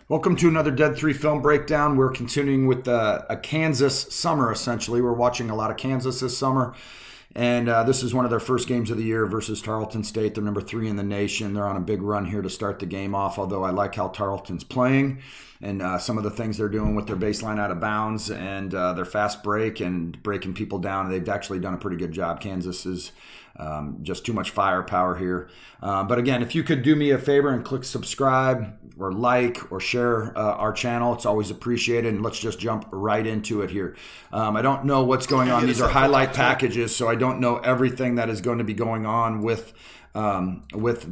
Welcome to another DeadThree film breakdown. We're continuing with a Kansas summer, essentially. We're watching a lot of Kansas this summer. And this is one of their first games of the year versus Tarleton State. They're number 3 in the nation. They're on a big run here to start the game off, although I like how Tarleton's playing and some of the things they're doing with their baseline out of bounds and their fast break and breaking people down. They've actually done a pretty good job. Kansas is just too much firepower here. But again, if you could do me a favor and click subscribe or like or share our channel, it's always appreciated. And let's just jump right into it here. I don't know what's going on. These are highlight packages, so I don't know everything that is going to be going on with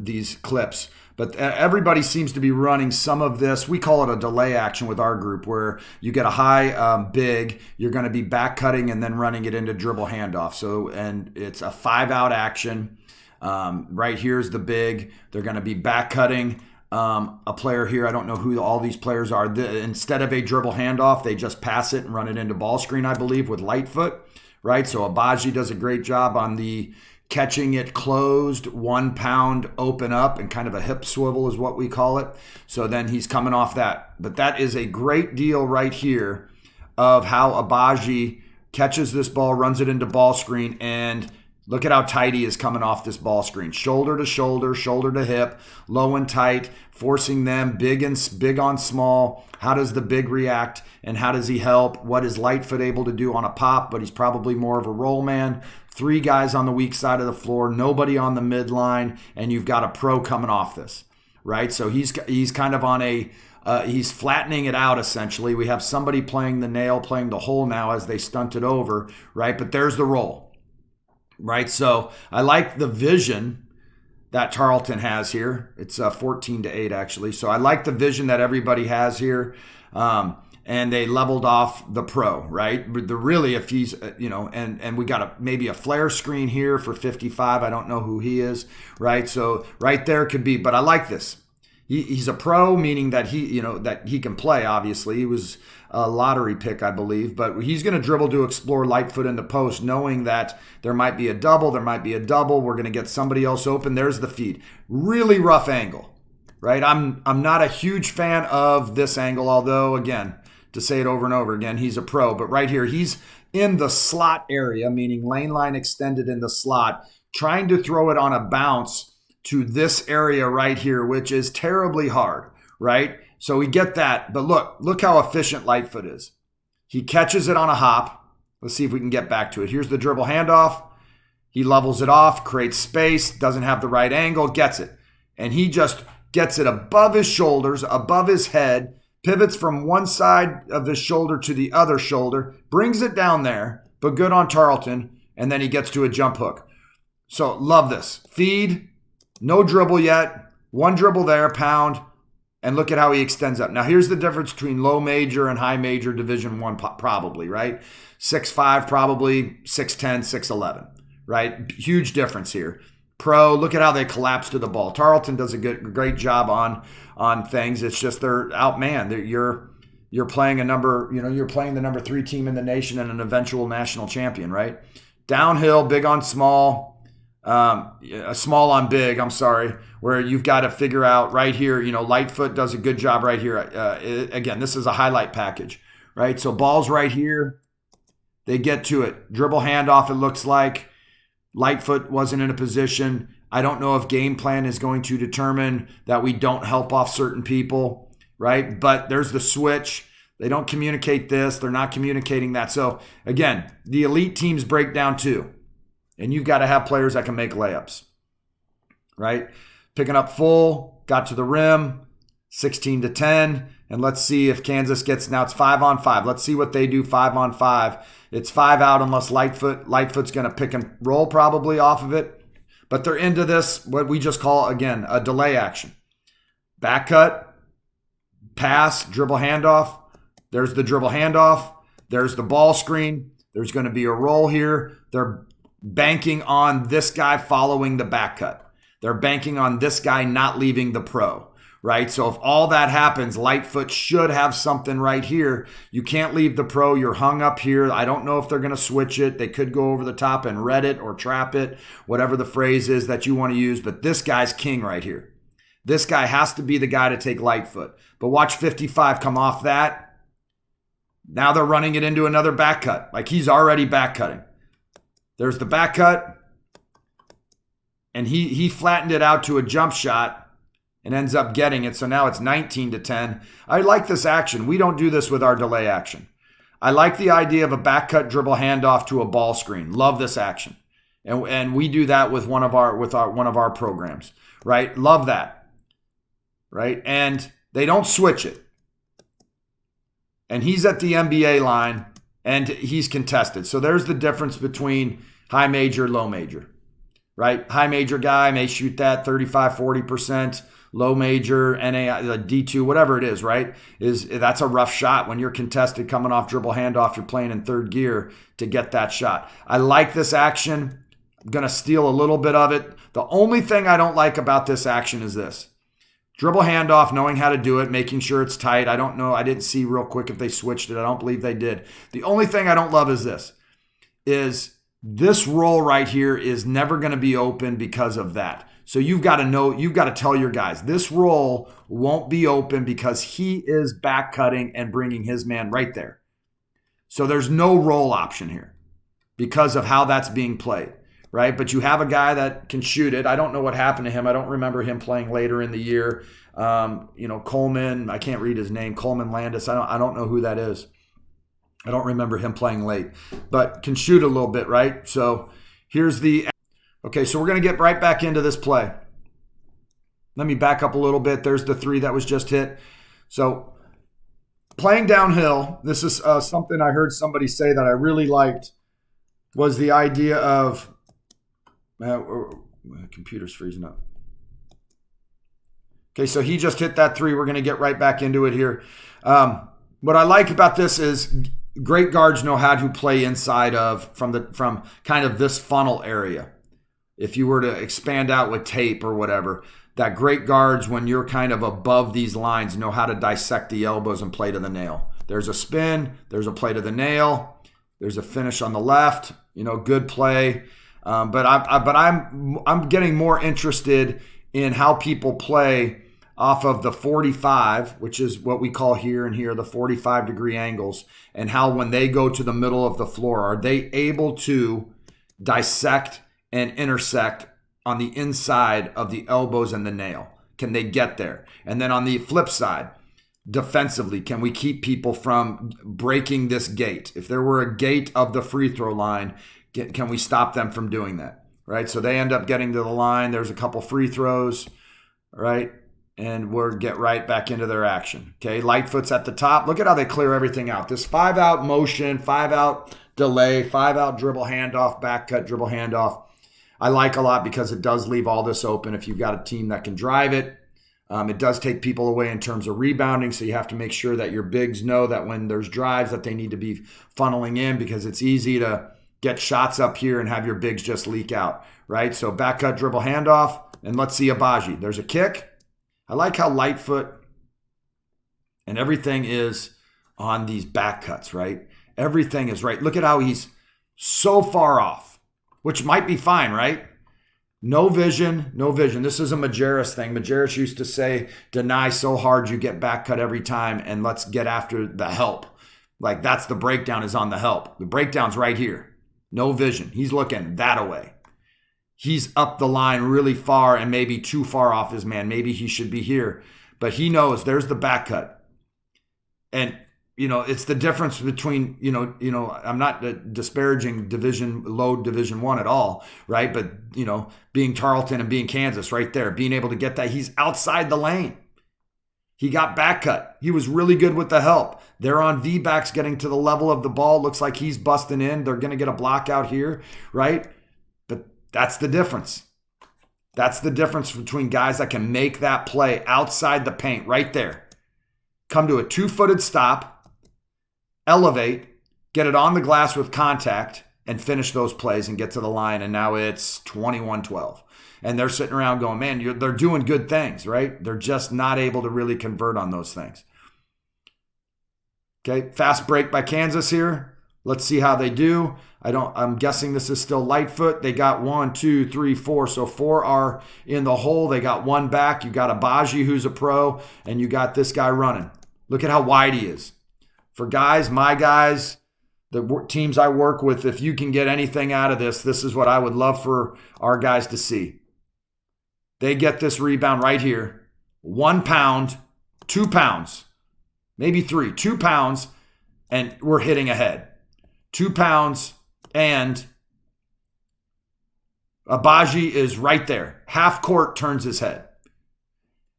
these clips. But everybody seems to be running some of this. We call it a delay action with our group, where you get a high big, you're going to be back cutting and then running it into dribble handoff. So, and it's a 5-out action. Right here's the big. They're going to be back cutting a player here. I don't know who all these players are. Instead of a dribble handoff, they just pass it and run it into ball screen, I believe, with Lightfoot. Right? So Abaji does a great job on the catching it closed, 1 pound open up, and kind of a hip swivel is what we call it. So then he's coming off that. But that is a great deal right here of how Abaji catches this ball, runs it into ball screen, and look at how tight he is coming off this ball screen. Shoulder to shoulder, shoulder to hip, low and tight, forcing them big on small. How does the big react and how does he help? What is Lightfoot able to do on a pop? But he's probably more of a roll man. 3 guys on the weak side of the floor, nobody on the midline, and you've got a pro coming off this, right? So he's kind of on a he's flattening it out, essentially. We have somebody playing the nail, playing the hole now as they stunt it over, right? But there's the roll, right? So I like the vision that Tarleton has here. It's 14-8, actually. So I like the vision that everybody has here. And they leveled off the pro, right? Really, if he's, and we got maybe a flare screen here for 55. I don't know who he is, right? So right there could be, but I like this. He's a pro, meaning that that he can play, obviously. He was a lottery pick, I believe, but he's going to dribble to explore Lightfoot in the post, knowing that there might be a double, we're going to get somebody else open. There's the feed. Really rough angle, right? I'm not a huge fan of this angle, although, again, to say it over and over again, he's a pro. But right here, he's in the slot area, meaning lane line extended in the slot, trying to throw it on a bounce to this area right here, which is terribly hard, right? So we get that. But look how efficient Lightfoot is. He catches it on a hop. Let's see if we can get back to it. Here's the dribble handoff. He levels it off, creates space, doesn't have the right angle, gets it. And he just gets it above his shoulders, above his head, pivots from one side of his shoulder to the other shoulder, brings it down there, but good on Tarleton, and then he gets to a jump hook. So love this. Feed, no dribble yet, 1 dribble there, pound, and look at how he extends up. Now here's the difference between low major and high major Division I probably, right? 6'5", probably 6'10", 6'11", right? Huge difference here. Pro, look at how they collapse to the ball. Tarleton does a great job on things. It's just they're outmanned. You're playing you're playing the number 3 team in the nation and an eventual national champion, right? Downhill, big on small, small on big. I'm sorry, where you've got to figure out right here. Lightfoot does a good job right here. Again, this is a highlight package, right? So ball's right here. They get to it. Dribble handoff. It looks like. Lightfoot wasn't in a position. I don't know if game plan is going to determine that we don't help off certain people, right? But there's the switch. They don't communicate this. They're not communicating that. So, again, the elite teams break down too. And you've got to have players that can make layups, right? Picking up full, got to the rim, 16-10. And let's see if Kansas gets, now it's 5-on-5. Let's see what they do 5-on-5. It's 5 out unless Lightfoot's going to pick and roll probably off of it. But they're into this, what we just call, again, a delay action. Back cut, pass, dribble handoff. There's the dribble handoff. There's the ball screen. There's going to be a roll here. They're banking on this guy following the back cut. They're banking on this guy not leaving the pro. Right? So if all that happens, Lightfoot should have something right here. You can't leave the pro. You're hung up here. I don't know if they're going to switch it. They could go over the top and red it or trap it, whatever the phrase is that you want to use. But this guy's king right here. This guy has to be the guy to take Lightfoot. But watch 55 come off that. Now they're running it into another back cut. Like he's already back cutting. There's the back cut. And he flattened it out to a jump shot and ends up getting it. So now it's 19-10. I like this action. We don't do this with our delay action. I like the idea of a back cut dribble handoff to a ball screen. Love this action. And we do that with one of our programs, right? Love that. Right? And they don't switch it. And he's at the NBA line and he's contested. So there's the difference between high major, low major, right? High major guy may shoot that 35, 40%. Low major, NA, D2, whatever it is, right? That's a rough shot when you're contested coming off dribble handoff. You're playing in third gear to get that shot. I like this action. I'm going to steal a little bit of it. The only thing I don't like about this action is this. Dribble handoff, knowing how to do it, making sure it's tight. I don't know. I didn't see real quick if they switched it. I don't believe they did. The only thing I don't love is this roll right here is never going to be open because of that. So you've got to know, you've got to tell your guys, this roll won't be open because he is back cutting and bringing his man right there. So there's no roll option here because of how that's being played. Right? But you have a guy that can shoot it. I don't know what happened to him. I don't remember him playing later in the year. Coleman, I can't read his name, Coleman Landis. I don't know who that is. I don't remember him playing late, but can shoot a little bit, right? So here's okay, so we're going to get right back into this play. Let me back up a little bit. There's the three that was just hit. So playing downhill, this is something I heard somebody say that I really liked, was the idea of, my computer's freezing up. Okay, so he just hit that three. We're going to get right back into it here. What I like about this is great guards know how to play inside of from kind of this funnel area. If you were to expand out with tape or whatever, that great guards, when you're kind of above these lines, know how to dissect the elbows and play to the nail. There's a spin. There's a play to the nail. There's a finish on the left. Good play. But I'm getting more interested in how people play off of the 45, which is what we call here and here, the 45-degree angles, and how when they go to the middle of the floor, are they able to dissect and intersect on the inside of the elbows and the nail? Can they get there? And then on the flip side, defensively, can we keep people from breaking this gate? If there were a gate of the free throw line, can we stop them from doing that, right? So they end up getting to the line. There's a couple free throws, right? And we'll get right back into their action. Okay, Lightfoot's at the top. Look at how they clear everything out. This 5-out motion, 5-out delay, 5-out dribble handoff, back cut dribble handoff. I like a lot because it does leave all this open if you've got a team that can drive it. It does take people away in terms of rebounding, so you have to make sure that your bigs know that when there's drives that they need to be funneling in, because it's easy to get shots up here and have your bigs just leak out, right? So back cut, dribble, handoff, and let's see Abaji. There's a kick. I like how Lightfoot and everything is on these back cuts, right? Everything is right. Look at how he's so far off, which might be fine, right? No vision, no vision. This is a Majerus thing. Majerus used to say, deny so hard you get back cut every time, and let's get after the help. Like that's the breakdown is on the help. The breakdown's right here. No vision. He's looking that away. He's up the line really far and maybe too far off his man. Maybe he should be here. But he knows there's the back cut. And, it's the difference between, I'm not disparaging low Division I at all, right? But, being Tarleton and being Kansas right there, being able to get that. He's outside the lane. He got back cut. He was really good with the help. They're on V-backs getting to the level of the ball. Looks like he's busting in. They're going to get a block out here, right? But that's the difference. That's the difference between guys that can make that play outside the paint right there. Come to a 2-footed stop, elevate, get it on the glass with contact, and finish those plays and get to the line. And now it's 21-12. And they're sitting around going, man, they're doing good things, right? They're just not able to really convert on those things. Okay, fast break by Kansas here. Let's see how they do. I'm guessing this is still Lightfoot. They got 1, 2, 3, 4. So 4 are in the hole. They got 1 back. You got Abaji, who's a pro, and you got this guy running. Look at how wide he is. For guys, my guys, the teams I work with, if you can get anything out of this, this is what I would love for our guys to see. They get this rebound right here. 1 pound, 2 pounds, maybe 3, 2 pounds, and we're hitting ahead. 2 pounds, and Abaji is right there. Half court, turns his head.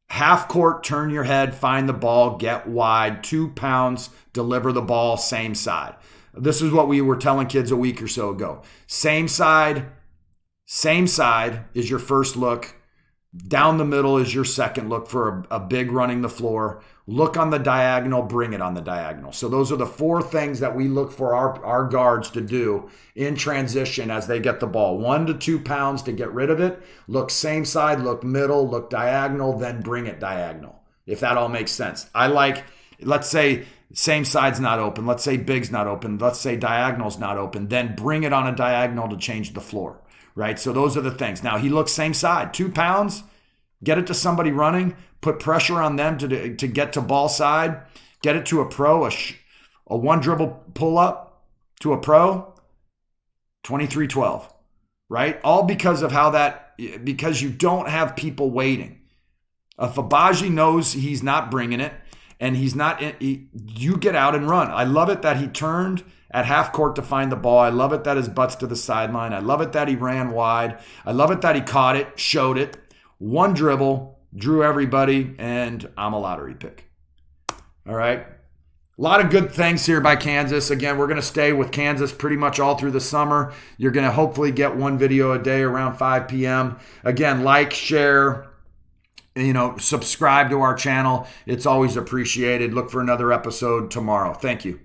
Half court, turn your head, find the ball, get wide. 2 pounds, deliver the ball, same side. This is what we were telling kids a week or so ago. Same side is your first look. Down the middle is your second look for a big running the floor. Look on the diagonal, bring it on the diagonal. So those are the 4 things that we look for our guards to do in transition as they get the ball. 1 to 2 pounds to get rid of it. Look same side, look middle, look diagonal, then bring it diagonal. If that all makes sense. Let's say same side's not open. Let's say big's not open. Let's say diagonal's not open. Then bring it on a diagonal to change the floor. Right? So those are the things. Now he looks same side, 2 pounds, get it to somebody running, put pressure on them to get to ball side, get it to a pro, a 1 dribble pull up to a pro, 23-12, right? All because of because you don't have people waiting. If Abaji knows he's not bringing it and you get out and run. I love it that he turned at half court to find the ball. I love it that his butt's to the sideline. I love it that he ran wide. I love it that he caught it, showed it. 1 dribble, drew everybody, and I'm a lottery pick. All right. A lot of good things here by Kansas. Again, we're going to stay with Kansas pretty much all through the summer. You're going to hopefully get 1 video a day around 5 p.m. Again, like, share, subscribe to our channel. It's always appreciated. Look for another episode tomorrow. Thank you.